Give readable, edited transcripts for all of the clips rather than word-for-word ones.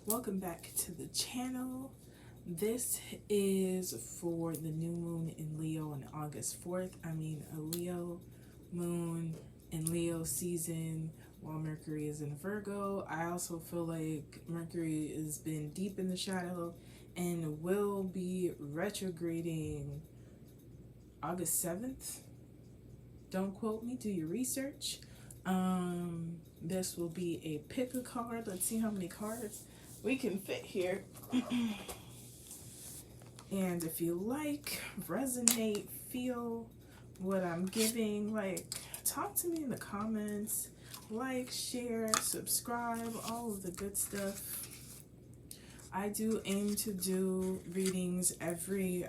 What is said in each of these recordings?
Welcome back to the channel. This is for the new moon in Leo on August 4th. A Leo moon in Leo season while Mercury is in Virgo. I also feel like Mercury has been deep in the shadow and will be retrograding August 7th. Don't quote me, do your research. This will be a pick a card. Let's see how many cards we can fit here. And if you like, resonate, feel what I'm giving, talk to me in the comments, share, subscribe, all of the good stuff. I do aim to do readings every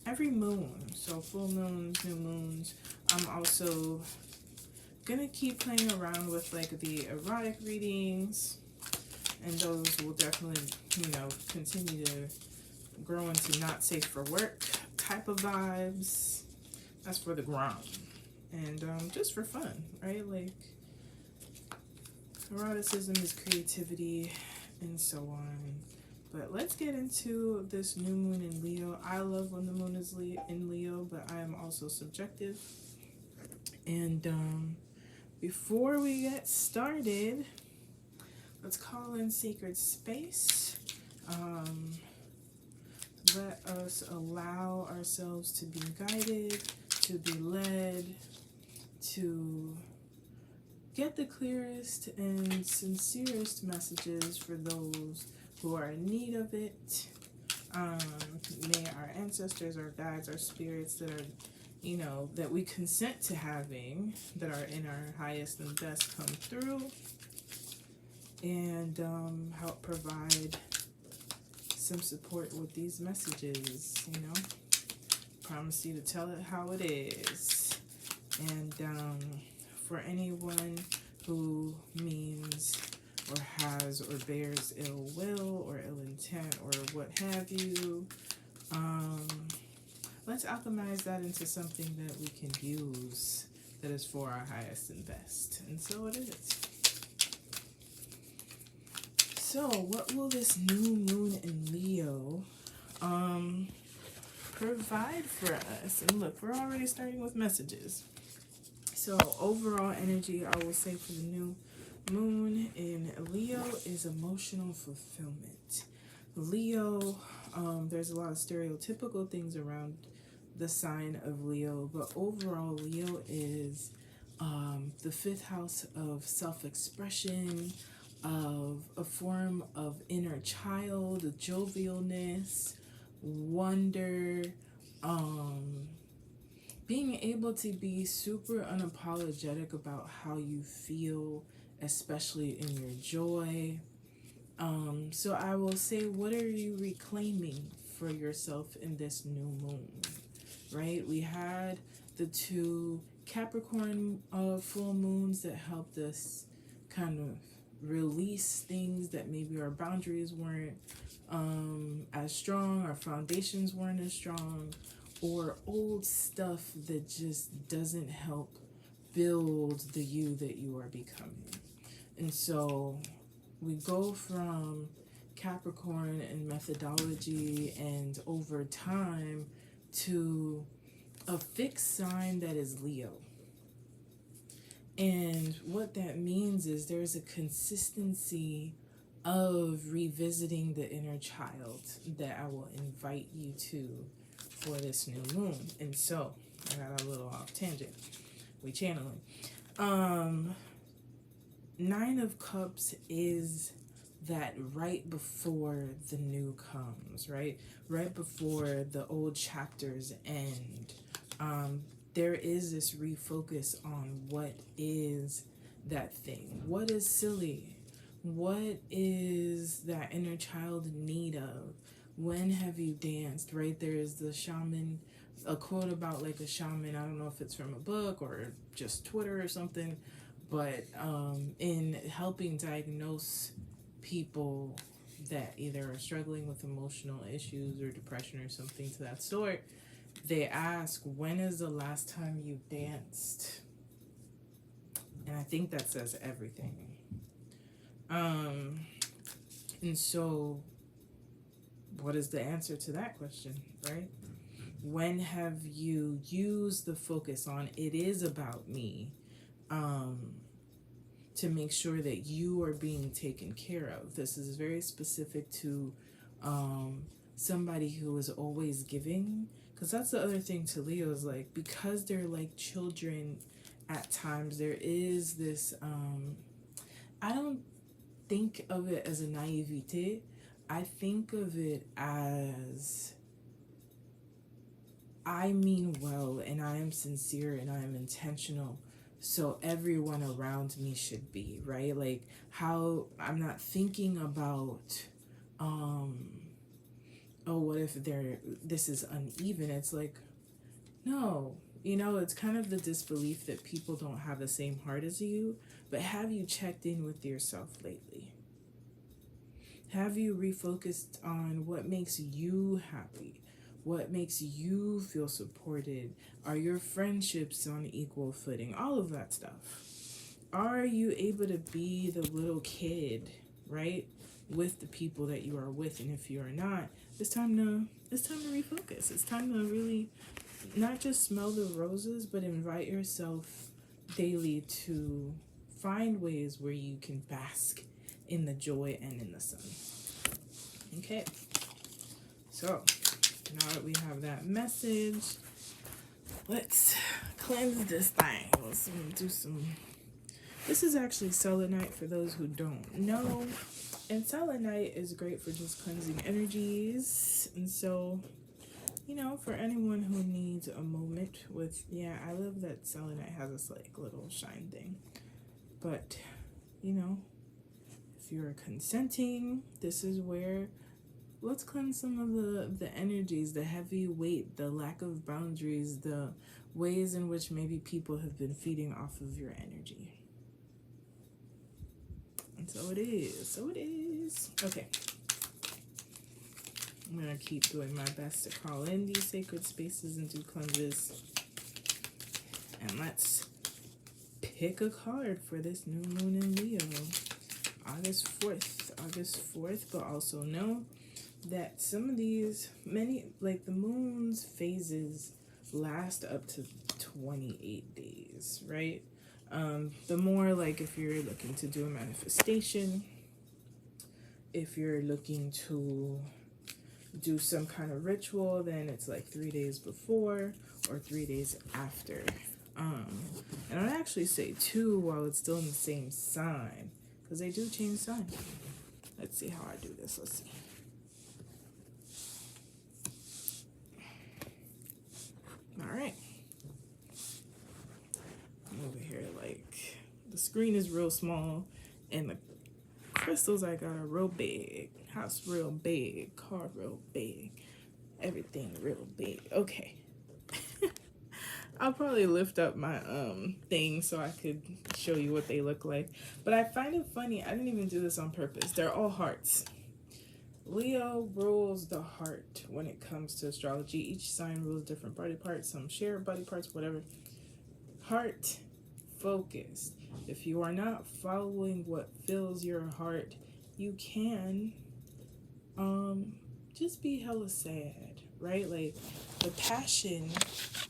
moon, so full moons, new moons. I'm also gonna keep playing around with the erotic readings, and those will definitely continue to grow into not safe for work type of vibes. That's for the ground and just for fun, right? Eroticism is creativity and so on. But let's get into this new moon in Leo. I love when the moon is in Leo, but I am also subjective. And before we get started, let's call in sacred space. Let us allow ourselves to be guided, to be led, to get the clearest and sincerest messages for those who are in need of it. May our ancestors, our guides, our spirits that are, that we consent to having, that are in our highest and best, come through and help provide some support with these messages. Promise you to tell it how it is. And for anyone who means or has or bears ill will or ill intent or what have you, let's alchemize that into something that we can use that is for our highest and best. And so it is. So what will this new moon in Leo provide for us? And look, we're already starting with messages. So overall energy, I will say, for the new moon in Leo is emotional fulfillment. Leo, there's a lot of stereotypical things around the sign of Leo, but overall Leo is the fifth house of self-expression, of a form of inner child, jovialness, wonder, being able to be super unapologetic about how you feel, especially in your joy. So I will say, what are you reclaiming for yourself in this new moon, right? We had the two Capricorn full moons that helped us kind of release things that maybe our boundaries weren't as strong, our foundations weren't as strong, or old stuff that just doesn't help build the you that you are becoming. And so we go from Capricorn and methodology and over time to a fixed sign that is Leo. And what that means is there's a consistency of revisiting the inner child that I will invite you to for this new moon. And so I got a little off tangent. We channeling. Nine of Cups is that right before the new comes, right? Right before the old chapters end. There is this refocus on what is that thing. What is silly? What is that inner child in need of? When have you danced, right? There is the shaman, a quote about a shaman. I don't know if it's from a book or just Twitter or something, but in helping diagnose people that either are struggling with emotional issues or depression or something to that sort, they ask, when is the last time you danced? And I think that says everything. And so, what is the answer to that question, right? When have you used the focus on it is about me, to make sure that you are being taken care of? This is very specific to somebody who is always giving, because that's the other thing to Leos, like, because they're like children at times, there is this I don't think of it as a naivete. I think of it as I mean well, and I am sincere, and I am intentional, so everyone around me should be, right? Like, how I'm not thinking about oh, what if this is uneven? It's like, no, it's kind of the disbelief that people don't have the same heart as you. But have you checked in with yourself lately? Have you refocused on what makes you happy? What makes you feel supported? Are your friendships on equal footing? All of that stuff. Are you able to be the little kid, right, with the people that you are with? And if you are not, it's time to refocus. It's time to really not just smell the roses, but invite yourself daily to find ways where you can bask in the joy and in the sun. Okay, so now that we have that message, let's cleanse this thing. Let's do some. This is actually selenite for those who don't know. And selenite is great for just cleansing energies. And so, for anyone who needs a moment with, I love that selenite has this like little shine thing. But, if you're consenting, this is where let's cleanse some of the energies, the heavy weight, the lack of boundaries, the ways in which maybe people have been feeding off of your energy. And so it is. Okay. I'm going to keep doing my best to call in these sacred spaces and do cleanses. And let's pick a card for this new moon in Leo. August 4th, but also know that some of these, like the moon's phases last up to 28 days, right? The more, like, if you're looking to do a manifestation, if you're looking to do some kind of ritual, then it's like 3 days before or 3 days after. And I'd actually say 2 while it's still in the same sign, because they do change signs. Let's see how I do this. Let's see. All right. Over here, like, the screen is real small and the crystals I got are real big. House real big, car real big, everything real big. Okay. I'll probably lift up my thing so I could show you what they look like. But I find it funny, I didn't even do this on purpose. They're all hearts. Leo rules the heart when it comes to astrology. Each sign rules different body parts. Some share body parts, whatever. Heart focused. If you are not following what fills your heart, you can just be hella sad, right? Like, the passion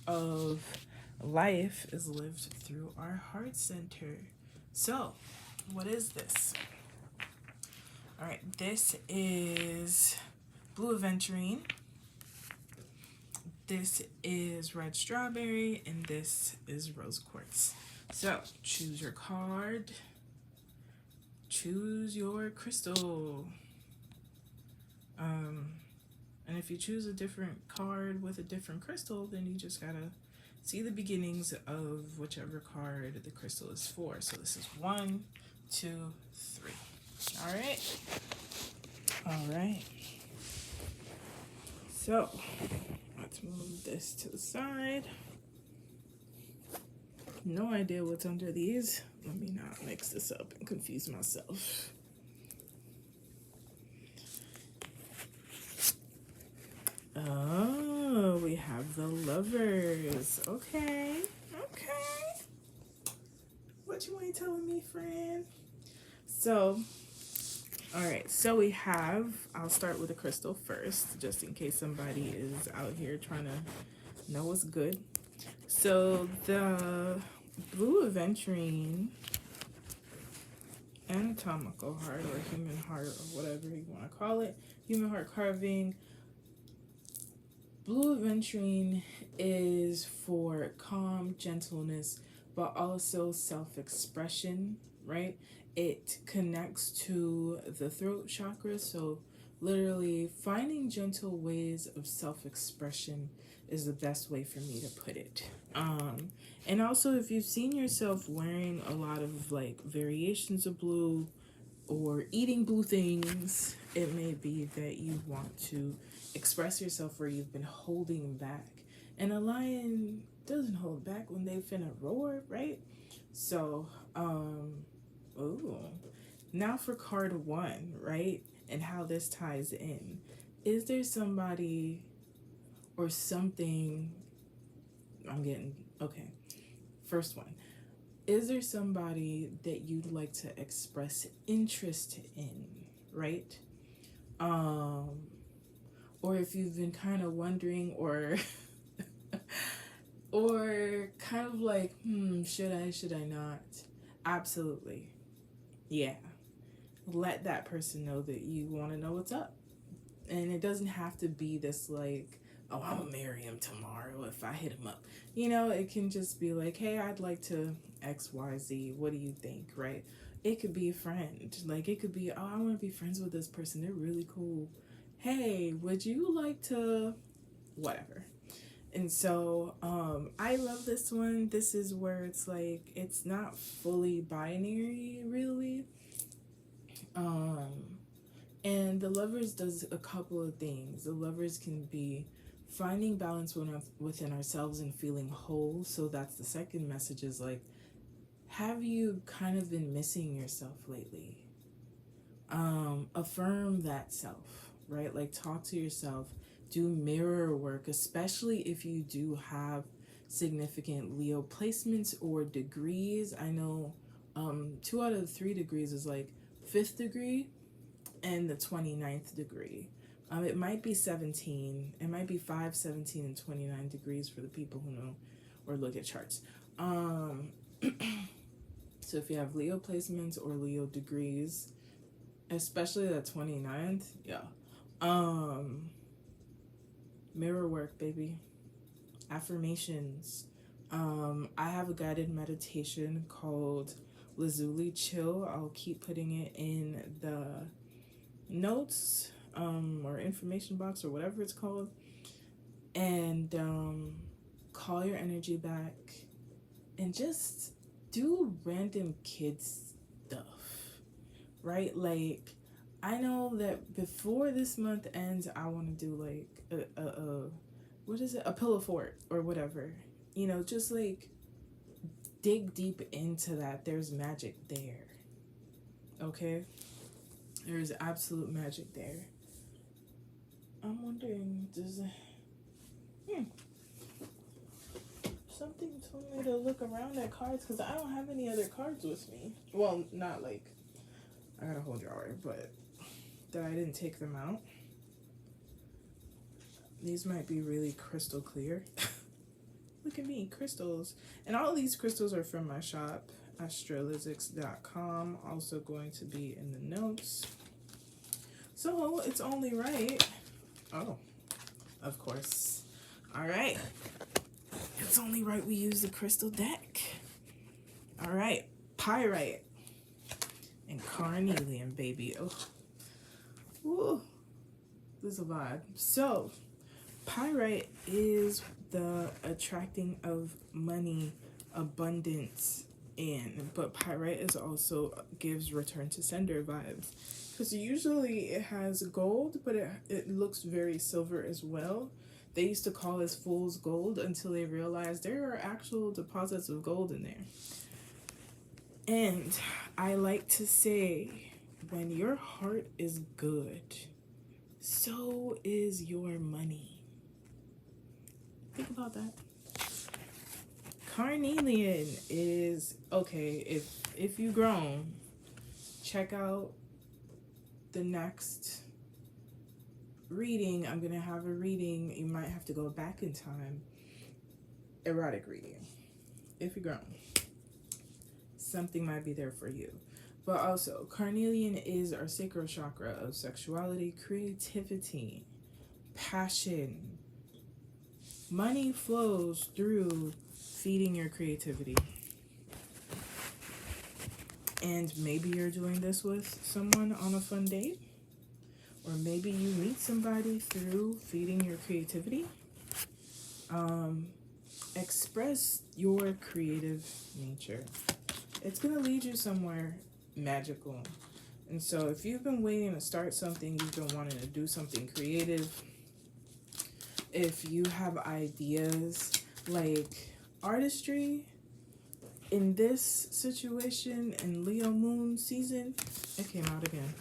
of life is lived through our heart center. So, what is this? All right, this is blue aventurine. This is red strawberry, and this is rose quartz. So, choose your card. Choose your crystal. And if you choose a different card with a different crystal, then you just gotta see the beginnings of whichever card the crystal is for. So this is 1, 2, 3. All right. So let's move this to the side. No idea what's under these. Let me not mix this up and confuse myself. Oh, we have the Lovers. Okay. What you ain't telling me, friend? So, All right, so we have, I'll start with a crystal first, just in case somebody is out here trying to know what's good. So the blue aventurine anatomical heart, or human heart, or whatever you want to call it, human heart carving. Blue aventurine is for calm, gentleness, but also self-expression, right? It connects to the throat chakra, so literally finding gentle ways of self-expression is the best way for me to put it. And also, if you've seen yourself wearing a lot of like variations of blue or eating blue things, it may be that you want to express yourself where you've been holding back. And a lion doesn't hold back when they finna roar, right? So, ooh. Now for card one, right? And how this ties in. Is there somebody or something? Okay. First one. Is there somebody that you'd like to express interest in, right? Or if you've been kind of wondering, or or kind of like, should I not? Absolutely. Yeah. Let that person know that you want to know what's up. And it doesn't have to be this like, oh, I'm gonna marry him tomorrow if I hit him up. It can just be like, hey, I'd like to XYZ. What do you think, right? It could be a friend. Like, it could be, oh, I want to be friends with this person. They're really cool. Hey, would you like to whatever? And so I love this one. This is where it's like, it's not fully binary, really. And the lovers does a couple of things. The lovers can be finding balance within ourselves and feeling whole. So that's the second message, is like, have you kind of been missing yourself lately? Affirm that self, right? Like, talk to yourself, do mirror work, especially if you do have significant Leo placements or degrees. I know 2 out of the 3 degrees is like 5th degree and the 29th degree. It might be 17. It might be 5, 17, and 29 degrees for the people who know or look at charts. So if you have Leo placements or Leo degrees, especially the 29th, yeah. Mirror work, baby. Affirmations. I have a guided meditation called Lazuli Chill. I'll keep putting it in the notes or information box or whatever it's called. And call your energy back and just do random kids stuff, right? Like, I know that before this month ends, I want to do like what is it, a pillow fort or whatever, just like dig deep into that. There's magic there. Okay, there's absolute magic there. I'm wondering, does something told me to look around at cards, because I don't have any other cards with me. Well, not like I got a whole drawer, but that I didn't take them out. These might be really crystal clear. Look at me, crystals. And all these crystals are from my shop, Astrolyszics.com. Also going to be in the notes. So it's only right. Oh, of course. All right. It's only right we use the crystal deck. All right. Pyrite and carnelian, baby. Oh, woo. This is a vibe. So, pyrite is the attracting of money, abundance, but pyrite is also gives return to sender vibes, because usually it has gold, but it looks very silver as well. They used to call this fool's gold until they realized there are actual deposits of gold in there. And I like to say, when your heart is good, so is your money. Think about that. Carnelian is, okay, if you grown, check out the next reading, I'm going to have a reading. You might have to go back in time. Erotic reading. If you're grown, something might be there for you. But also, carnelian is our sacral chakra of sexuality, creativity, passion. Money flows through feeding your creativity. And maybe you're doing this with someone on a fun date. Or maybe you meet somebody through feeding your creativity. Express your creative nature. It's going to lead you somewhere magical. And so if you've been waiting to start something, you've been wanting to do something creative, if you have ideas like artistry in this situation in Leo moon season, it came out again.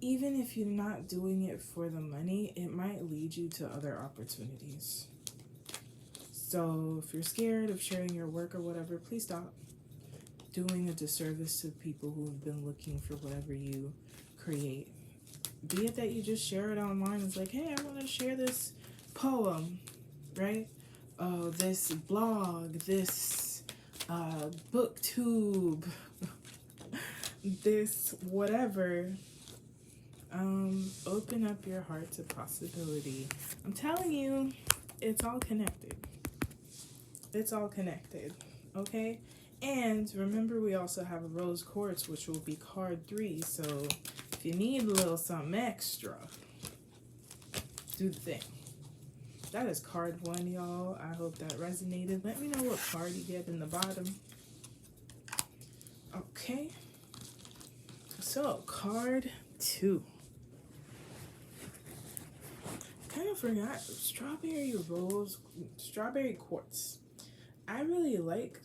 Even if you're not doing it for the money, it might lead you to other opportunities. So if you're scared of sharing your work or whatever, please stop. Doing a disservice to people who have been looking for whatever you create. Be it that you just share it online. It's like, hey, I want to share this poem, right? This blog, this booktube, this whatever. Open up your heart to possibility. I'm telling you, it's all connected. It's all connected, okay? And remember, we also have a rose quartz, which will be card 3. So if you need a little something extra, do the thing. That is card 1, y'all. I hope that resonated. Let me know what card you get in the bottom. Okay. So, card 2. Kind of forgot strawberry quartz. I really like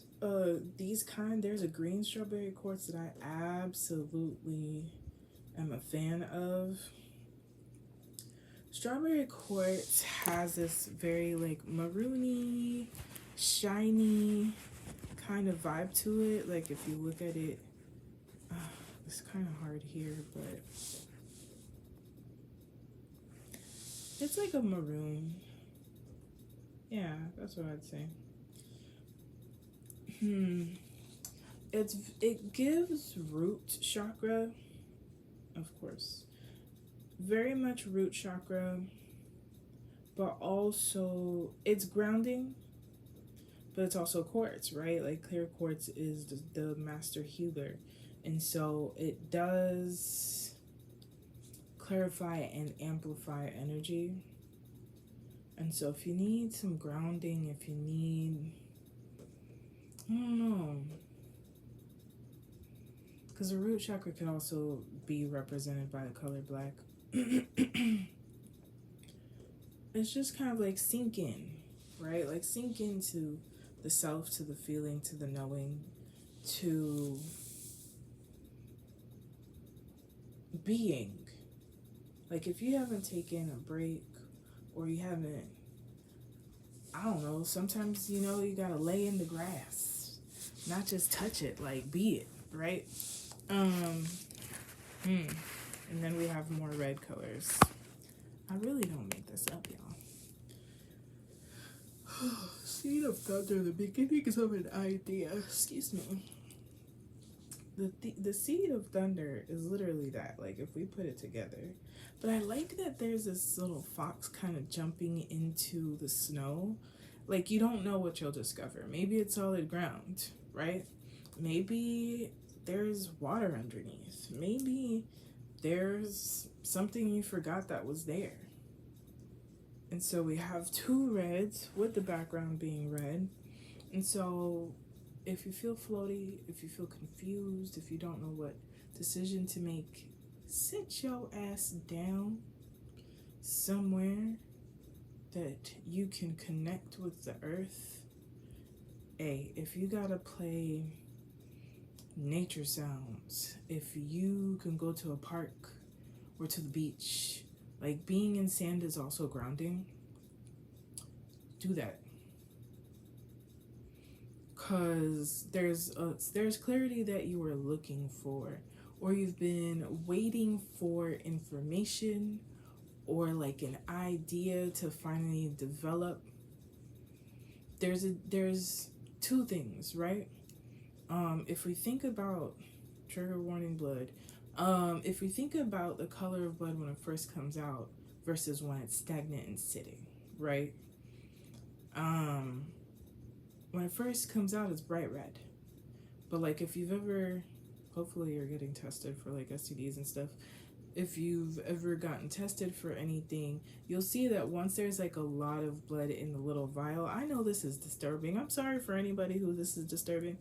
these kind. There's a green strawberry quartz that I absolutely am a fan of. Strawberry quartz has this very like maroony, shiny kind of vibe to it. Like if you look at it, it's kind of hard here, but it's like a maroon. Yeah, that's what I'd say. It gives root chakra, of course. Very much root chakra, but also it's grounding, but it's also quartz, right? Like clear quartz is the master healer. And so it does clarify and amplify energy. And so if you need some grounding, if you need, I don't know, because the root chakra can also be represented by the color black. It's just kind of like sink in, right? Like sink into the self, to the feeling, to the knowing, to being. Like if you haven't taken a break or you haven't, I don't know, sometimes, you know, you gotta lay in the grass, not just touch it, like be it, right? And then we have more red colors. I really don't make this up, y'all. Seed of thunder, the beginnings of an idea. Excuse me. The seed of thunder is literally that, like if we put it together. But I like that there's this little fox kind of jumping into the snow. Like you don't know what you'll discover. Maybe it's solid ground, right? Maybe there's water underneath. Maybe there's something you forgot that was there. And so we have 2 reds with the background being red. And so if you feel floaty, if you feel confused, if you don't know what decision to make, sit your ass down somewhere that you can connect with the earth. Hey, if you gotta play nature sounds, if you can go to a park or to the beach, like being in sand is also grounding, do that. because there's clarity that you are looking for, or you've been waiting for information or like an idea to finally develop. There's two things, right? If we think about, trigger warning, blood, if we think about the color of blood when it first comes out versus when it's stagnant and sitting, right? When it first comes out, it's bright red. But like if you've ever, hopefully you're getting tested for like STDs and stuff. If you've ever gotten tested for anything, you'll see that once there's like a lot of blood in the little vial, I know this is disturbing. I'm sorry for anybody who this is disturbing.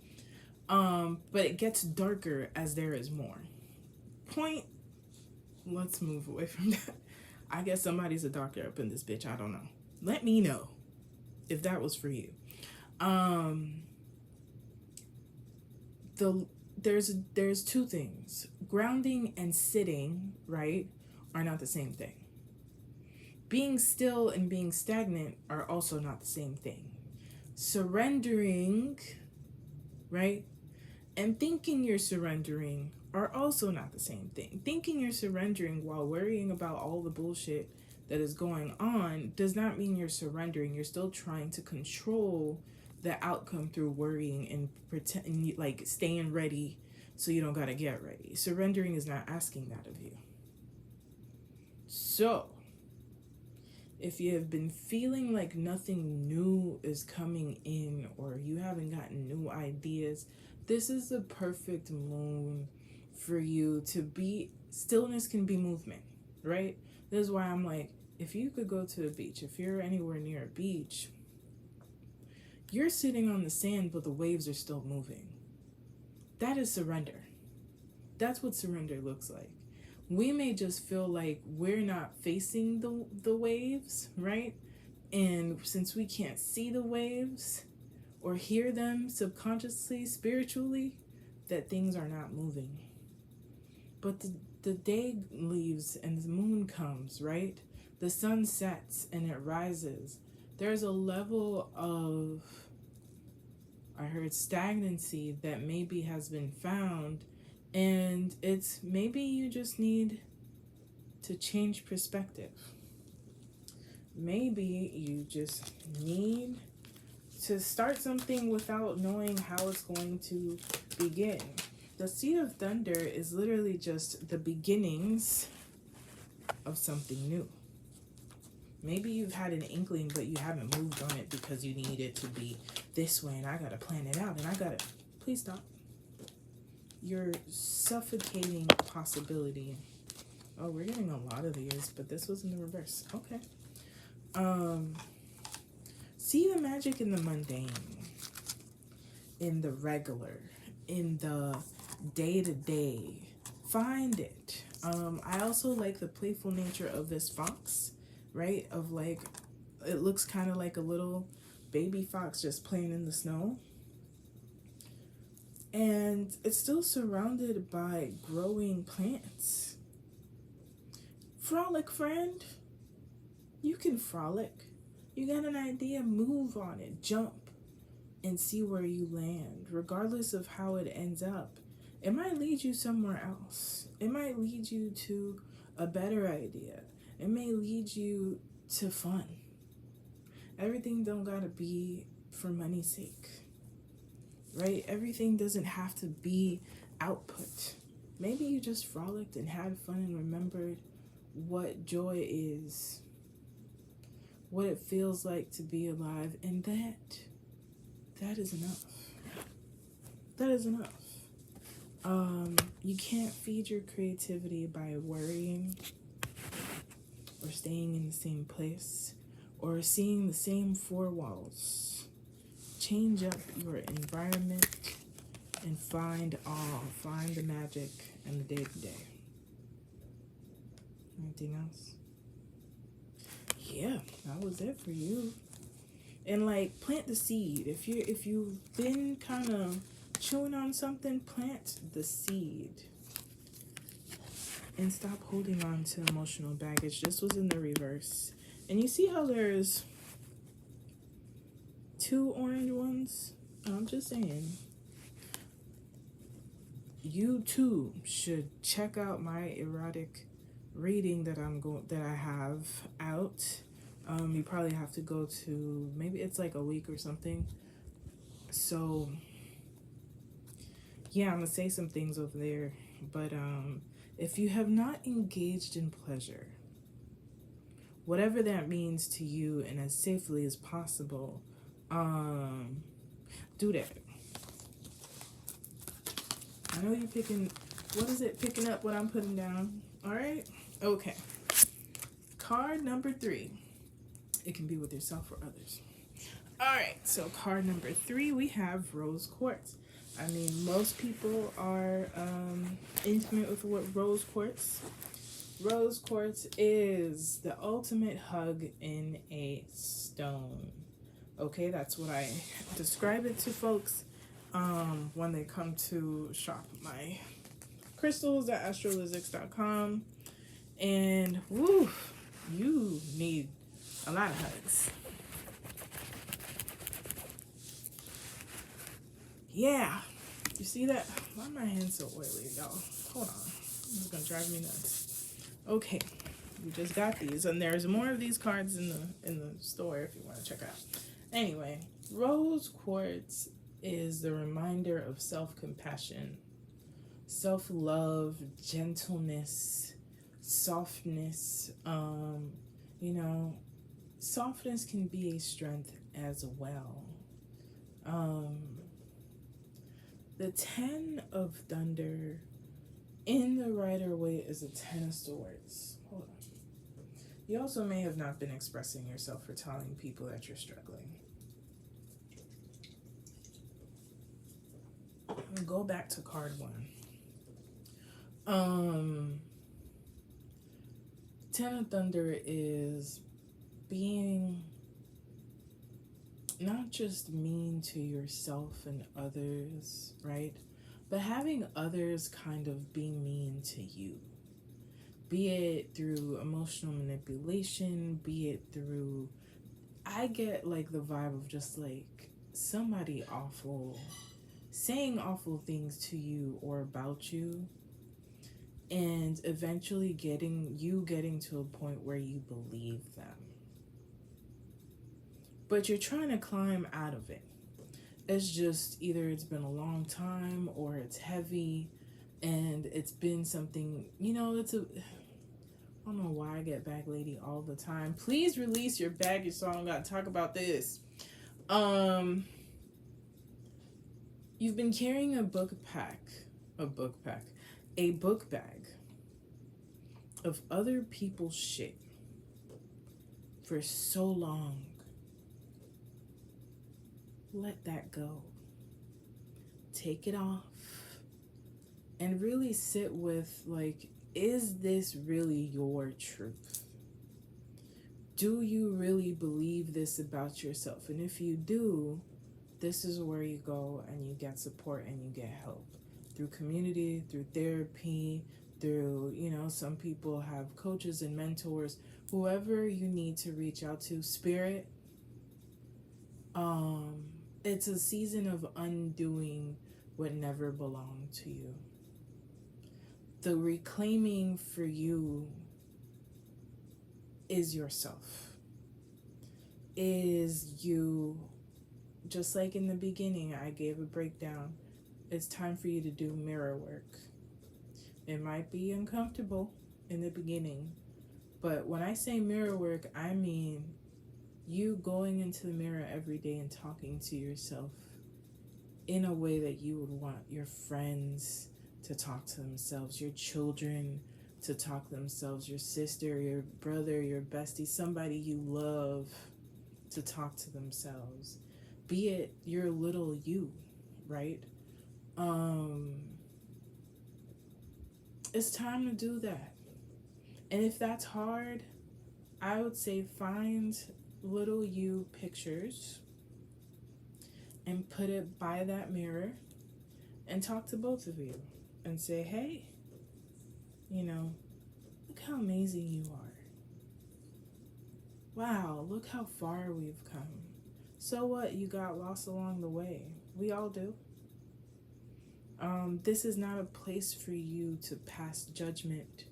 But it gets darker as there is more. Let's move away from that. I guess somebody's a doctor up in this bitch. I don't know. Let me know if that was for you. There's two things. Grounding and sitting, right, are not the same thing. Being still and being stagnant are also not the same thing. Surrendering, right, and thinking you're surrendering are also not the same thing. Thinking you're surrendering while worrying about all the bullshit that is going on does not mean you're surrendering. You're still trying to control the outcome through worrying and pretend, like staying ready so you don't gotta get ready. Surrendering is not asking that of you. So, if you have been feeling like nothing new is coming in, or you haven't gotten new ideas, this is the perfect moon for you to be. Stillness can be movement, right? This is why I'm like, if you could go to the beach, if you're anywhere near a beach, you're sitting on the sand, but the waves are still moving. That is surrender. That's what surrender looks like. We may just feel like we're not facing the waves, right? And since we can't see the waves or hear them subconsciously, spiritually, that things are not moving. But the day leaves and the moon comes, right? The sun sets and it rises. There's a level of, I heard, stagnancy that maybe has been found, and it's maybe you just need to change perspective. Maybe you just need to start something without knowing how it's going to begin. The seed of thunder is literally just the beginnings of something new. Maybe you've had an inkling, but you haven't moved on it because you need it to be this way, and I gotta plan it out, and I gotta... Please stop. You're suffocating possibility. Oh, we're getting a lot of these, but this was in the reverse. Okay. See the magic in the mundane, in the regular, in the day-to-day. Find it. I also like the playful nature of this fox, right? Of like, it looks kind of like a little baby fox just playing in the snow. And it's still surrounded by growing plants. Frolic, friend. You can frolic. You got an idea, move on it, jump, and see where you land. Regardless of how it ends up, it might lead you somewhere else. It might lead you to a better idea. It may lead you to fun. Everything don't gotta be for money's sake, right? Everything doesn't have to be output. Maybe you just frolicked and had fun and remembered what joy is, what it feels like to be alive, and that is enough. That is enough. You can't feed your creativity by worrying or staying in the same place or seeing the same four walls. Change up your environment and find the magic and the day-to-day. Anything else? Yeah, that was it for you. And like, plant the seed. If you've been kind of chewing on something, plant the seed. And stop holding on to emotional baggage. This was in the reverse. And you see how there's two orange ones? I'm just saying, you too should check out my erotic reading that I have out. You probably have to go to, maybe it's like a week or something. So yeah, I'm gonna say some things over there. But if you have not engaged in pleasure, whatever that means to you, and as safely as possible, do that. I know you're picking, what is it, picking up what I'm putting down. All right? Okay. Card number 3. It can be with yourself or others. All right, so card number 3, we have rose quartz. I mean, most people are intimate with what rose quartz. Rose quartz is the ultimate hug in a stone. Okay, that's what I describe it to folks when they come to shop my crystals at astrolyszics.com. And woo, you need a lot of hugs. Yeah, you see that? Why are my hands so oily, y'all? Hold on, this is gonna drive me nuts. Okay, we just got these, and there's more of these cards in the store if you want to check out. Anyway, rose quartz is the reminder of self-compassion, self-love, gentleness, softness. You know, softness can be a strength as well. The 10 of thunder in the Rider Waite is a 10 of swords. Hold on. You also may have not been expressing yourself or telling people that you're struggling. I'll go back to card 1. 10 of thunder is being not just mean to yourself and others, right? But having others kind of be mean to you. Be it through emotional manipulation, be it through, I get like the vibe of just like somebody awful saying awful things to you or about you, and eventually getting to a point where you believe them. But you're trying to climb out of it. It's just either it's been a long time or it's heavy, and it's been something, I don't know why I get bag lady all the time. Please release your baggage so I don't gotta talk about this. You've been carrying a book bag of other people's shit for so long. Let that go. Take it off. And really sit with, like, is this really your truth? Do you really believe this about yourself? And if you do, this is where you go and you get support and you get help. Through community, through therapy, through, some people have coaches and mentors. Whoever you need to reach out to, spirit. It's a season of undoing what never belonged to you. The reclaiming for you is yourself. Is you, just like in the beginning, I gave a breakdown. It's time for you to do mirror work. It might be uncomfortable in the beginning, but when I say mirror work, I mean you going into the mirror every day and talking to yourself in a way that you would want your friends to talk to themselves, your children to talk to themselves, your sister, your brother, your bestie, somebody you love to talk to themselves. Be it your little you, right? It's time to do that. And if that's hard, I would say find little you pictures and put it by that mirror and talk to both of you and say, hey, look how amazing you are. Wow, look how far we've come. So what? You got lost along the way. We all do. This is not a place for you to pass judgment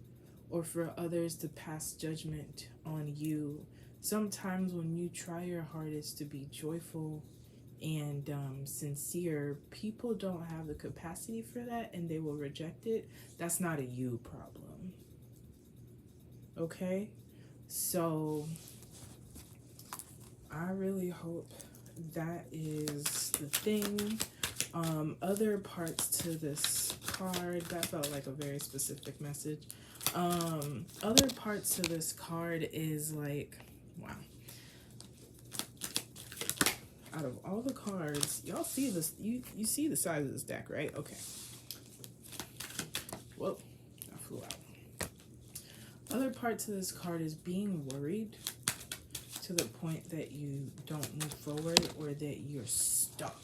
or for others to pass judgment on you. Sometimes when you try your hardest to be joyful and sincere, people don't have the capacity for that and they will reject it. That's not a you problem. Okay? So I really hope that is the thing. Other parts to this card, that felt like a very specific message. Other parts to this card is like, wow. Out of all the cards, y'all see this, you see the size of this deck, right? Okay. Whoa, I flew out. Other part to this card is being worried to the point that you don't move forward or that you're stuck.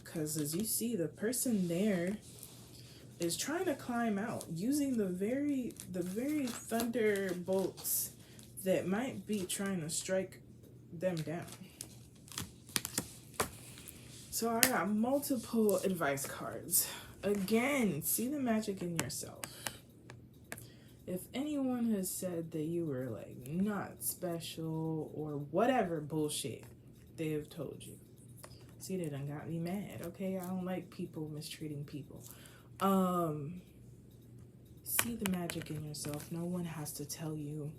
Because as you see, the person there is trying to climb out using the very thunderbolts that might be trying to strike them down. So I got multiple advice cards. Again, see the magic in yourself. If anyone has said that you were like not special or whatever bullshit they have told you, see, they done got me mad. Okay, I don't like people mistreating people. See the magic in yourself. No one has to tell you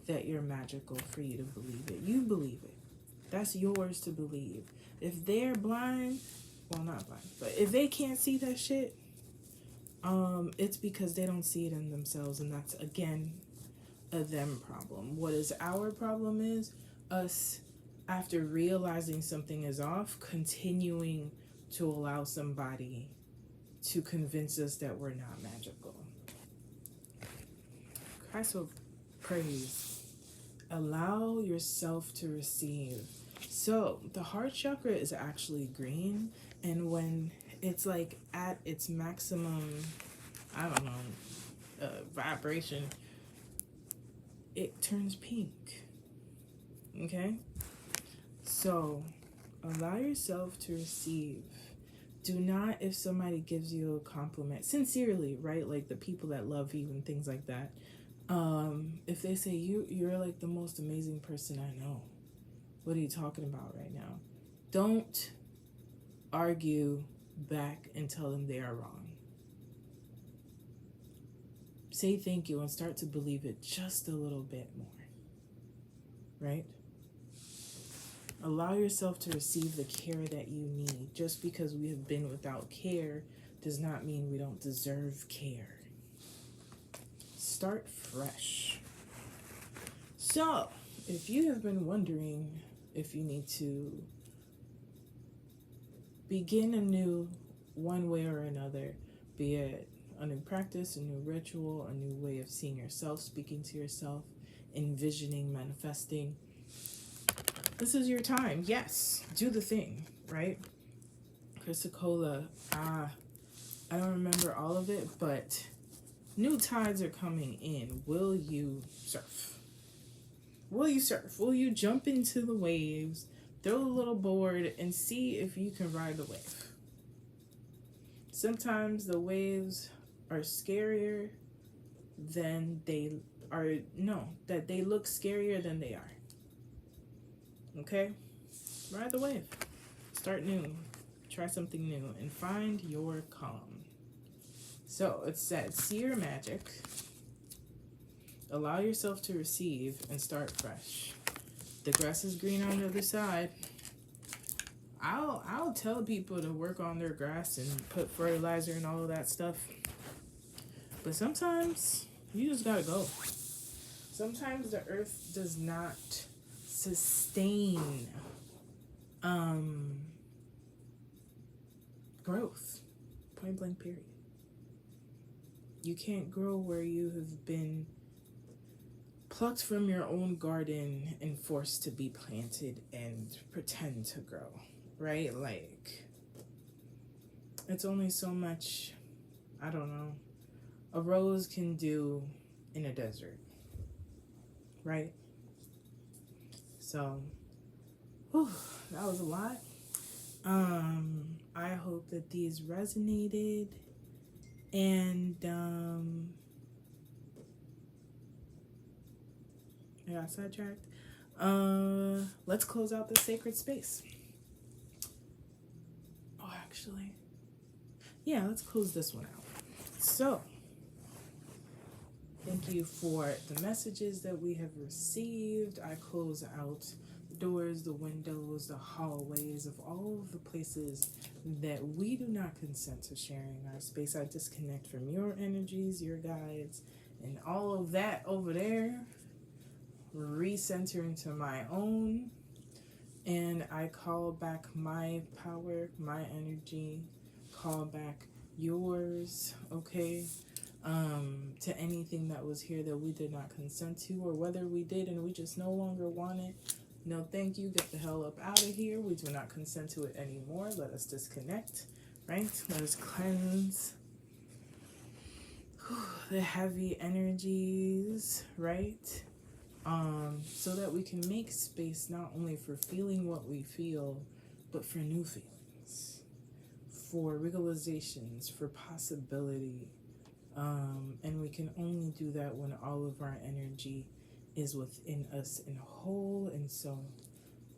that you're magical for you to believe it. You believe it. That's yours to believe. If they're blind, well, not blind, but if they can't see that shit, it's because they don't see it in themselves, and that's, again, a them problem. What is our problem is us, after realizing something is off, continuing to allow somebody to convince us that we're not magical. Christ will praise. Allow yourself to receive. So the heart chakra is actually green, and when it's like at its maximum, I don't know, vibration, it turns pink. Okay? So allow yourself to receive. Do not, if somebody gives you a compliment, sincerely, right? Like the people that love you and things like that. If they say you're like the most amazing person I know, what are you talking about right now? Don't argue back and tell them they are wrong. Say thank you and start to believe it just a little bit more, right? Allow yourself to receive the care that you need. Just because we have been without care does not mean we don't deserve care. Start fresh. So, if you have been wondering if you need to begin anew one way or another, be it a new practice, a new ritual, a new way of seeing yourself, speaking to yourself, envisioning, manifesting, this is your time. Yes, do the thing, right? Chrysicola, I don't remember all of it, but new tides are coming in. Will you surf? Will you surf? Will you jump into the waves, throw a little board, and see if you can ride the wave? Sometimes the waves are scarier than they are. No, that they look scarier than they are. Okay? Ride the wave. Start new. Try something new and find your calm. So it said, see your magic. Allow yourself to receive and start fresh. The grass is green on the other side. I'll tell people to work on their grass and put fertilizer and all of that stuff. But sometimes you just gotta go. Sometimes the earth does not sustain growth. Point blank period. You can't grow where you have been plucked from your own garden and forced to be planted and pretend to grow, right? Like, it's only so much, I don't know, a rose can do in a desert, right? So, whew, that was a lot. I hope that these resonated, and I got sidetracked. Let's close out the sacred space. Oh, actually, yeah, let's close this one out. So, thank you for the messages that we have received. I close out the doors, the windows, the hallways of all of the places that we do not consent to sharing our space. I disconnect from your energies, your guides, and all of that over there. Recenter into my own, and I call back my power, my energy, call back yours, okay? To anything that was here that we did not consent to, or whether we did and we just no longer want it. No, thank you. Get the hell up out of here. We do not consent to it anymore. Let us disconnect, right? Let us cleanse the heavy energies, right? So that we can make space not only for feeling what we feel, but for new feelings, for realizations, for possibility. And we can only do that when all of our energy is within us and whole. And so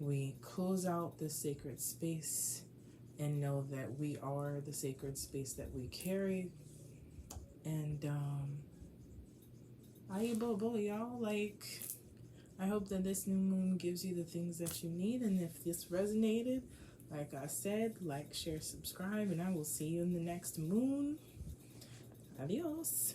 we close out this sacred space and know that we are the sacred space that we carry. And y'all, like, I hope that this new moon gives you the things that you need. And if this resonated, like I said, like, share, subscribe, and I will see you in the next moon. Adios.